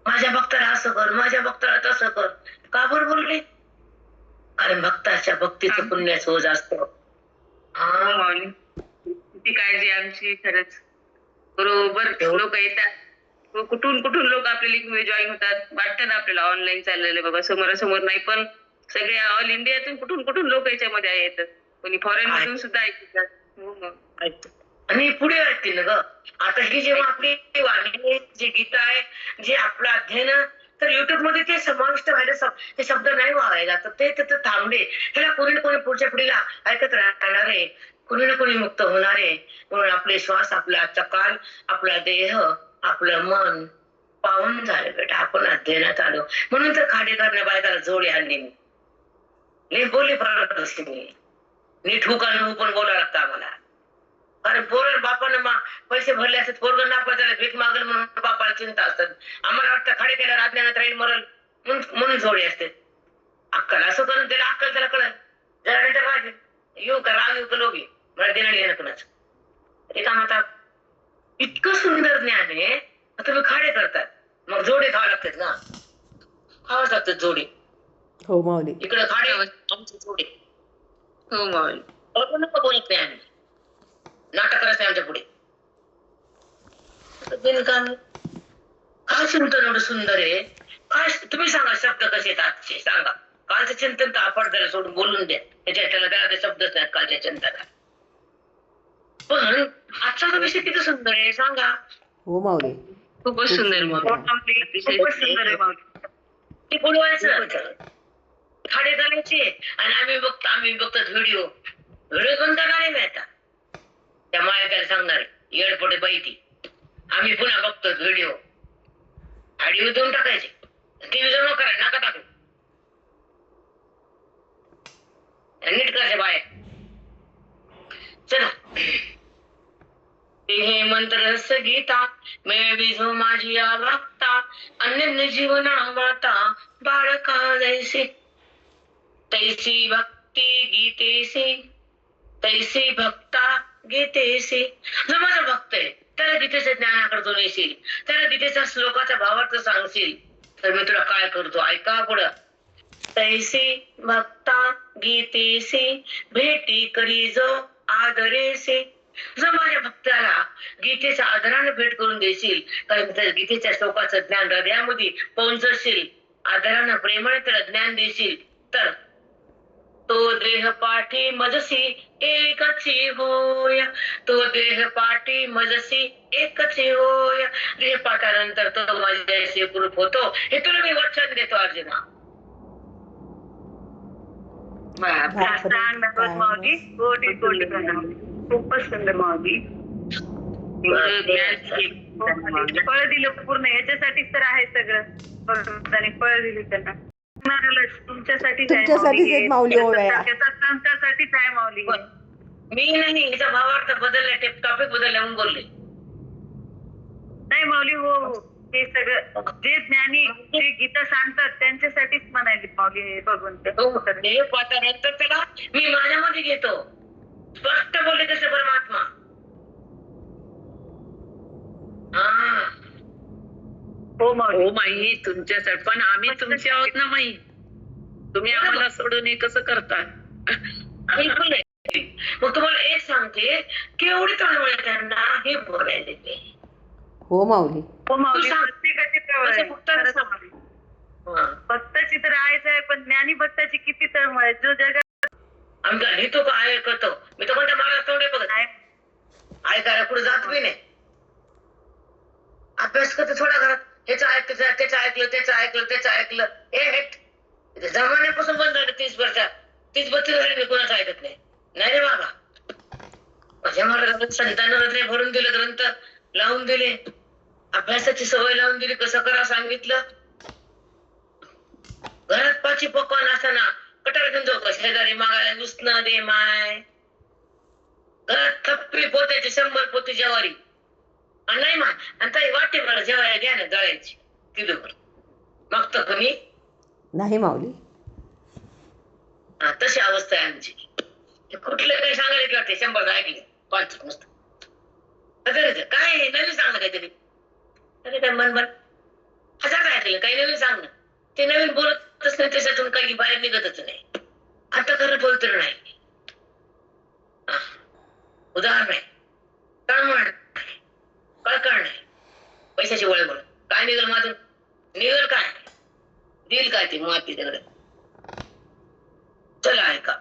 माझ्या भक्ताला असं कर, माझ्या भक्ताला तसं कर. का बरं बोलले? कारण भक्ताच्या भक्तीचं पुण्याचं ओझ असतं. ती काळजी आमची खरंच. बरोबर लोक येतात, कुठून लोक आपल्या जॉईन होतात. वाटतं ना आपल्याला ऑनलाईन चाललेलं बाबा, समोरासमोर नाही पण सगळे ऑल इंडियातून कुठून लोक याच्यामध्ये येतात. कोणी फॉरेन मधून सुद्धा ऐकतात. आणि पुढे वाटते ना ग. आता ही जेव्हा आपली वाणी जी गीता आहे, जे आपलं अध्ययन, तर युट्यूब मध्ये ते समाविष्ट व्हायला ते शब्द नाही व्हायला, तर ते तिथं थांबले. ह्याला कोणी ना कोणी पुढच्या पिढीला ऐकत राहणार आहे, कोणी ना कोणी मुक्त होणार आहे. म्हणून आपले श्वास, आपला आजचा काल, आपला देह, आपलं मन पावन झालं बेटा. आपण अध्ययनात आलो म्हणून तर खाडेकरण्या बायकाला जोडी आणली. मी लई बोलली परत असते मी, नीट हुकान पण बोलायला लागतं आम्हाला. कारण पोरण बापानं पैसे भरले असतात, पोरगं नापा त्याला भीक मागल म्हणून बापाला चिंता असतात. आम्हाला वाटतं खाडे केल्यावर अज्ञानात राहील, मरल म्हणून जोडी असते. अक्कल असं करून त्याला अक्कल त्याला कळत जरा नंतर राग येऊ का, राग येऊ का लोभी मला देणार घेणं कुणाच. ते काम आता इतकं सुंदर ज्ञान आहे, तुम्ही खाडे करतात मग जोडे खावं लागतात ना, खावंच लागतात जोडे. हो माऊली. इकडे खाडे आमचे जोडे. हो माऊली. नको बोलत नाही आम्ही, नाटक करत नाही आमच्या पुढे. बिनकामी काय चिंतन एवढं सुंदर आहे. काय तुम्ही सांगा, शब्द कसे आहेत आजचे सांगा. कालचं चिंतन तर आपण त्याला सोडून बोलून द्या, त्याला ते शब्दच नाहीत कालच्या चिंतनात. पण आजचा विषय किती सुंदर आहे सांगा. हो माऊली, खूपच सुंदर माऊली, खूपच सुंदर आहे माऊली. ते बोलवायचं खाडे करायचे आणि आम्ही बघतो व्हिडिओ पण करणार आहे. मी आता त्या माया त्याला सांगणार येडपटे बाई ती, आम्ही पुन्हा बघतो व्हिडिओ, आडिओ देऊन टाकायचे. टीव्ही जमा करायला नका टाकू, नीट करायचे बाय. चला, हे मंत्र रहस्य गीता मेळवी जो माझी भक्ता, अन्य जीवना माता बाळका जैसी. तैसी भक्ती गीतेसी, तैसी भक्ता गीतेसी. जो माझा भक्त आहे त्याला गीतेच्या ज्ञानाकडे तू नेशील, त्याला गीतेच्या श्लोकाच्या भावार्थ सांगशील, तर मी तुला काय करतो ऐका पुढं. तैसे भक्ता गीतेसी भेटी करी जो आदरेसे. जो माझ्या भक्ताला गीतेच्या आदराने भेट करून देशील, कारण त्या गीतेच्या श्लोकाचं ज्ञान हृदयामध्ये पोहोचशील, आदरानं प्रेमाने त्याला ज्ञान देशील, तर तो देह पाठी मजसी एकची होय. तो देह पाठी मजसी एकची होय. देह पाठानंतर तो माझ्याशी एकरूप होतो, हे तुला मी वचन देतो अर्जुना. बापरे. साष्टांग दंडवत माऊली. कोटी कोटी प्रणाम. खूपच सुंदर माऊली. एवढं ज्ञान फळ दिलं पूर्ण, याच्यासाठीच तर आहे सगळं. भगवंताने फळ दिली त्यांना. तुमच्यासाठीच आहे तुमच्यासाठीच एक माऊली ओव्या. संतांसाठीच आहे माऊली. मी नाही, हिचा भावार्थ बदलला, टॉपिक बदलला म्हणून बोलले. नाही माऊली, हो हो, हे सगळं जे ज्ञानी जे गीता सांगतात त्यांच्यासाठीच म्हणायली माऊली हे भगवंत. देह पाठानंतर त्याला मी माझ्यामध्ये घेतो. स्पष्ट बोलले तसे परमात्मा. हो माऊली. हो माई, तुमच्यासाठी पण आम्ही तुमचे आहोत ना माई. तुम्ही आम्हाला सोडून हे कसं करता? बिलकुल नाही. मग तुम्हाला एक सांगते, केवढी तळमळ आहे त्यांना हे बोलायला देते. हो माऊली. हो माऊली, तू सांग. प्रत्येकाची तळमळ आहे. खरंच माऊली. भक्ताची तर आहेच आहे, पण ज्ञानी भक्ताची किती तळमळ आहे. जो जगात आमचा लिहितो का ऐकतो, मी तर म्हणते मला तोंडे बघत आहे. ऐकायला पुढे जात बी नाही. अभ्यास करतो थोडा घरात, ह्याचं ऐकलं त्याचं ऐकलं त्याचं ऐकलं. हे जमान्यापासून बंद झालं. 30 वर्ष 30-32 झाली मी कोणाचं ऐकत नाही. नाही रे बाबा, माझ्या मला संतांना हृदय भरून दिलं, ग्रंथ लावून दिले, अभ्यासाची सवय लावून दिली, कसं करा सांगितलं. घरात पाची पकवान असताना कटार घेऊन जाऊ का शेजारी मागायला, नुसतं दे माय. घरात थप्पी पोत्याची 100 पोती ज्वारी आणि नाही मा, आणि ताई वाटे मला जेवायला घ्या ना दळायची किलोभर. मागतं कोणी नाही माऊली. तशी अवस्था आहे आमची. कुठलं काही सांगायला की वाटते 100 ऐकले 5 नुसतं काय नवीन सांगणं काहीतरी. अरे काय मन 1000 ऐकलं काही नवीन सांगणं, ते नवीन बोलतच नाही, त्याच्यातून काही बाहेर निघतच नाही. आता खरं पवित्र नाही. उदाहरण नाही, तळमळ कळकळ नाही, पैशाची वळवळ. काय निघल माधून, निघल काय, देईल काय ते माती तिकडे. चला ऐका,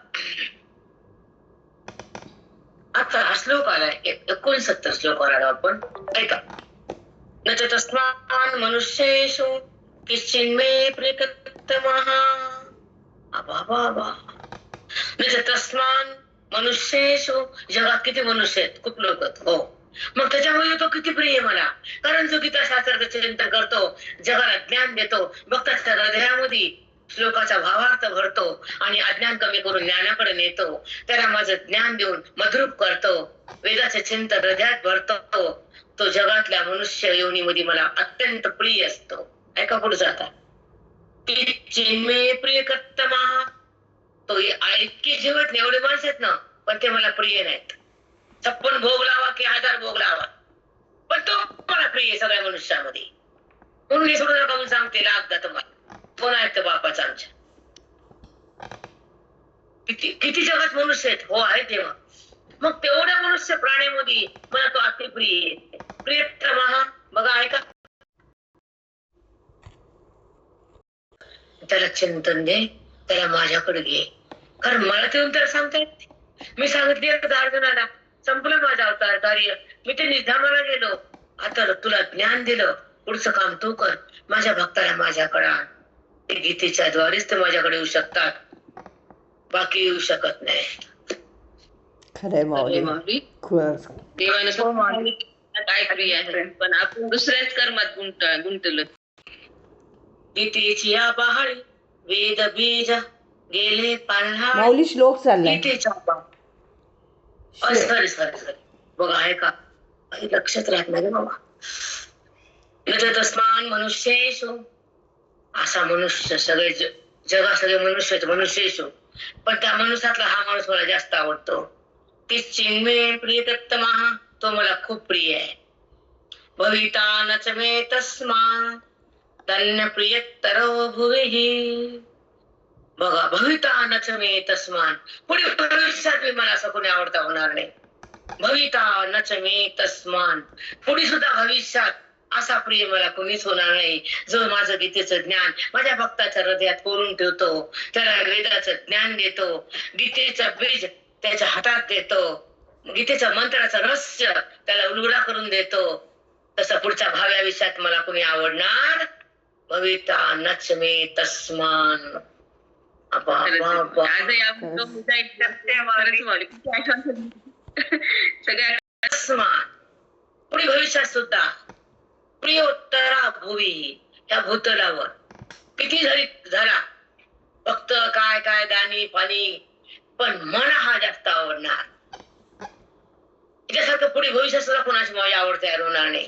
आता हा श्लोक आलाय 69 श्लोक आला आपण. ऐका. न च तस्मान् मनुष्येषु किश्चिन्मे प्रियतमः. न च तस्मान् मनुष्येषु, जगात किती मनुष्य आहेत, खूप लोक आहेत. हो, मग त्याच्यामुळे तो किती प्रिय मला, कारण जो गीता शास्त्राचं चिंतन करतो, जगाला ज्ञान देतो, भक्ताच्या हृदयामध्ये श्लोकाचा भावार्थ भरतो आणि अज्ञान कमी करून ज्ञानाकडे नेतो, त्याला माझं ज्ञान देऊन मधुरूप करतो, वेदाचे चिंतन हृदयात भरतो, तो जगातल्या मनुष्य योनीमध्ये मला अत्यंत प्रिय असतो. ऐका पुढे जाता. चिन्मय प्रिय कर्तमा. तो इतके जीवत नाही, एवढे माणसं आहेत ना, पण ते मला प्रिय नाहीत. 56 भोग लावा की 1000 भोग लावा, पण तो मला प्रिय सगळ्या मनुष्यामध्ये. म्हणून मी सोडू नका म्हणून सांगते, लाभदा तुम्हाला. कोण आहेत बापाचा आमच्या. किती जगात मनुष्य आहेत, हो आहे तेव्हा. मग तेवढ्या मनुष्य प्राण्यामध्ये मला तो अति प्रिय प्रियतमः. बघा ऐका, त्याला चिंतन दे, त्याला माझ्याकडे घे, कारण मला ते त्याला सांगता येत. मी सांगितले अर्जुनाला, संपलं माझं अवतार कार्य, मी ते निधामाला गेलो, आता तुला ज्ञान दिलं, पुढचं काम तू कर. माझ्या भक्ताला माझ्याकडे आण. ते गीतेच्या द्वारेच ते माझ्याकडे येऊ शकतात, बाकी येऊ शकत नाही. खरंय माऊली. माऊली, खरंच. देवानं काय प्रिय आहे, पण आपण दुसऱ्याच कर्मात गुंतलो. गीतेची या बहाळी वेद बीज गेले पाल्हा. माऊली श्लोक चाललाय. गीतेच्या सॉरी बघा ऐका, काही लक्षात राहत नाही बाबा. न तस्मान् मनुष्येषु, असा मनुष्य सगळे जगा सगळे मनुष्य मनुष्येषु, पण त्या मनुष्यातला हा माणूस मला जास्त आवडतो. की चिन्मे प्रिय दत्तमहा, तो मला खूप प्रिय आहे. भविता नच मे तस्मात् धन्य प्रियतरो भुविः. बघा, भविता नच मे तस्मात्, पुढे भविष्यात मला असं कोणी आवडता होणार नाही. भविता नच मे तस्मात्, पुढे सुद्धा भविष्यात असा प्रिय मला कोणीच होणार नाही, जो माझं गीतेचं ज्ञान माझ्या भक्ताच्या हृदयात कोरून ठेवतो, त्याला वेदाचं ज्ञान देतो, गीतेचं बीज त्याच्या हातात देतो, गीतेचं मंत्राचं रहस्य त्याला उलगडा करून देतो. तसं पुढच्या भाव्या विषयात मला कोणी आवडणार. भविता नच मे तस्मात्. आजही आपण सगळ्या तस्मात्, पुढे भविष्यात सुद्धा प्रियोत्तरा भुवी, या भूतलावर किती जरी झाला फक्त काय काय दानी पाणी, पण मन हा जास्त आवडणार. त्याच्यासारखं पुढे भविष्यात सुद्धा कोणाची माझी आवड तयार होणार नाही.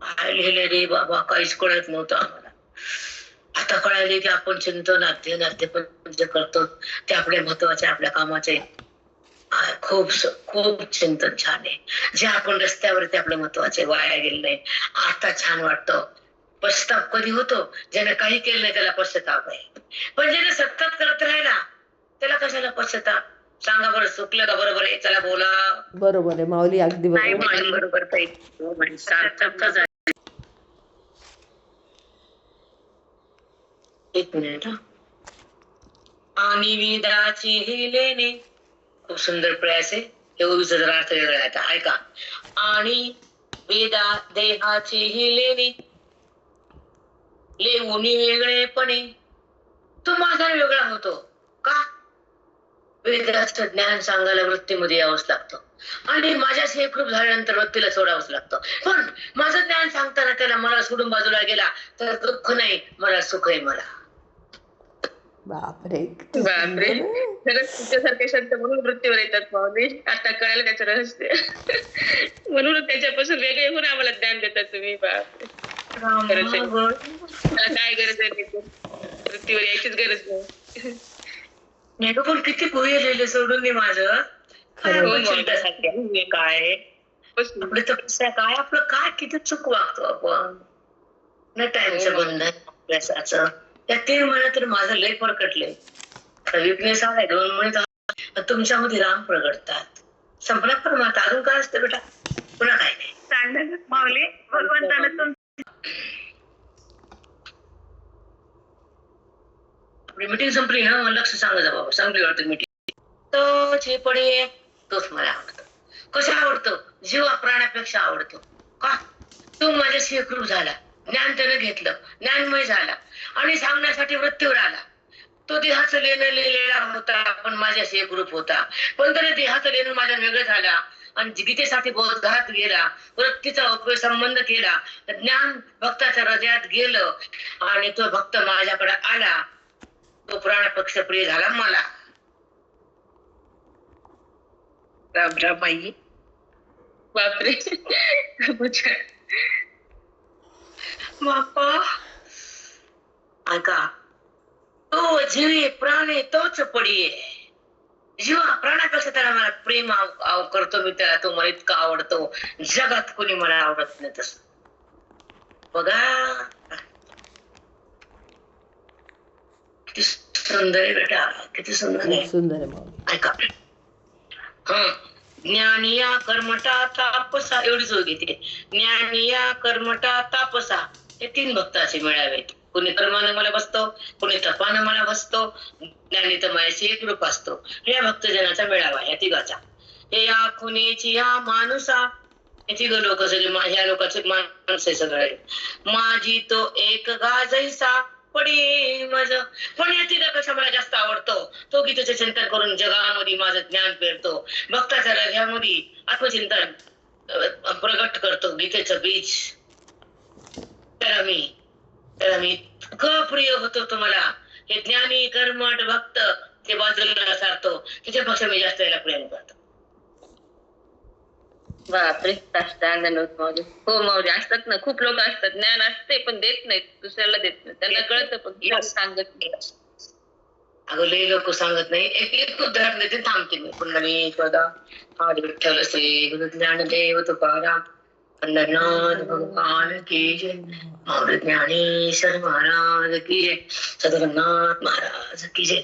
काय लिहिले रे बाबा, काहीच कळत नव्हतं आम्हाला. आता कळाले की आपण चिंतन नाट्य पण जे करतो ते आपल्या महत्वाचे, आपल्या कामाचे. खूप खूप चिंतन छान आहे. जे आपण रस्त्यावरती आपलं महत्वाचे वाया गेले नाही, आता छान वाटतं. पश्चाताप कधी होतो, ज्याने काही केलं नाही त्याला पश्चाताप आहे, पण ज्याने सतत करत राहिला त्याला कशाला पश्चाताप? सांगा बरं, चुकलं का बरोबर आहे? चला बोला. बरोबर आहे माऊली, अगदी बरोबर. नाही बरोबर ताई, सार्थकच आहे. एक मिनिट. आणि वेदाची ही लेणे, खूप सुंदर प्रयास आहे. हे ओवीचा जरा अर्थ वेगळा आहे. आता ऐका. आणि वेदा देहाची ही लेणी लेऊनी वेगळेपणे तो माझा वेगळा होतो का? वेदाचं ज्ञान सांगायला वृत्तीमध्ये यावंच लागतं, आणि माझ्याशी एकरूप झाल्यानंतर वृत्तीला सोडावंच लागतं. पण माझं ज्ञान सांगताना त्याला मला सोडून बाजूला गेला तर दुःख नाही, मला सुख आहे. मला बापरे, बापरे, खरंच तुमच्यासारखे शब्द म्हणून वृत्तीवर येतात माऊली. आता कळायला त्याचं रहस्य. म्हणून त्याच्यापासून वेगळे होऊन आम्हाला ज्ञान देतात तुम्ही. बापरे, मला काय गरज आहे वृत्तीवर यायचीच गरज नाही. पण किती पोहे सोडून दे माझं. काय आपली तपस्या, काय आपलं काय किती चूक वागतो आपण. न टाइमचं बंधन अभ्यासाचं, त्या 3 महिन्यात तर माझं लय फरकटले. विकनेस आलाय 2 महिन्यात तुमच्यामध्ये राम प्रगटतात. संपला परमार्थ. अजून काय असतं बेटा? पुन्हा काय नाही. सांगा माऊली, भगवंतानं मीटिंग संपली ना, मला लक्ष सांगायचं बाबा, संपली वाटतं मीटिंग. तो जे पडे तोच मला आवडतो. कसं आवडतो? जीवा प्राण्यापेक्षा आवडतो. का? तो माझ्याशी एकरूप झाला, ज्ञान त्याने घेतलं, ज्ञानमय झाला आणि सांगण्यासाठी वृत्तीवर आला. तो देहाचं लेणं लिहिलेला होता पण माझ्याशी एकरूप होता, पण त्याने देहाचं लेणं माझ्या वेगळं झाला आणि गीतेसाठी बोधात गेला, वृत्तीचा उपयोग संबंध केला, ज्ञान भक्ताच्या हृदयात गेलं आणि तो भक्त माझ्याकडे आला. तो प्राणपक्ष प्रिय झाला मला. राम राम आई. बापरे, बापा ऐका, तो जीवे प्राणी तोच पडिये. जीवा प्राण्यापेक्षा त्याला मला प्रेम करतो मी त्याला. तो मला इतका आवडतो, जगात कोणी मला आवडत नाही तसं. बघा किती सुंदर आहे बेटा, किती सुंदर आहे. सुंदर आहे माऊली. ऐका. ज्ञानिया कर्मटा तापसा, एवढीच होती ते. ज्ञानिया कर्मटा तापसा, हे 3 भक्ताचे मेळावेत. कोणी कर्मानं मला बसतो, कोणी तपानं मला बसतो, ज्ञानी तर माझ्याशी एकरूप असतो. या भक्तजनाचा मेळावा या 3घाचा. हे या खुनेची या माणुसा, हे 3 लोक सगळे माझ्या लोकांचे माणूस आहे सगळे. माझी तो एक गाजैसा पडी मज. पण या 3पेक्षा मला जास्त आवडतो तो गीतेचे चिंतन करून जगामध्ये माझं ज्ञान पेरतो, भक्ताच्या हृदयामध्ये आत्मचिंतन प्रगट करतो, गीतेचं बीज. त्याला मी इतकं प्रिय होतो तुम्हाला. हे ज्ञानी कर्मठ भक्त ते बाजूला सारतो, त्याच्यापेक्षा मी जास्त याला प्रेम करतो. बापरे, साष्टांग माऊली. हो माऊली, असतात ना खूप लोक असतात, ज्ञान असते पण देत नाहीत, दुसऱ्याला देत नाही. त्यांना कळतं पण सांगत नाही. अगं लई लोक सांगत नाही. एक उदाहरण देते, थांबते मी. कुंडली शोधा आदि विठ्ठल श्री गुरु ज्ञानदेव तुकाराम पंढरनाथ भगवान की जय. ज्ञानेश्वर महाराज की जय. सद्गुरुनाथ महाराज की जय.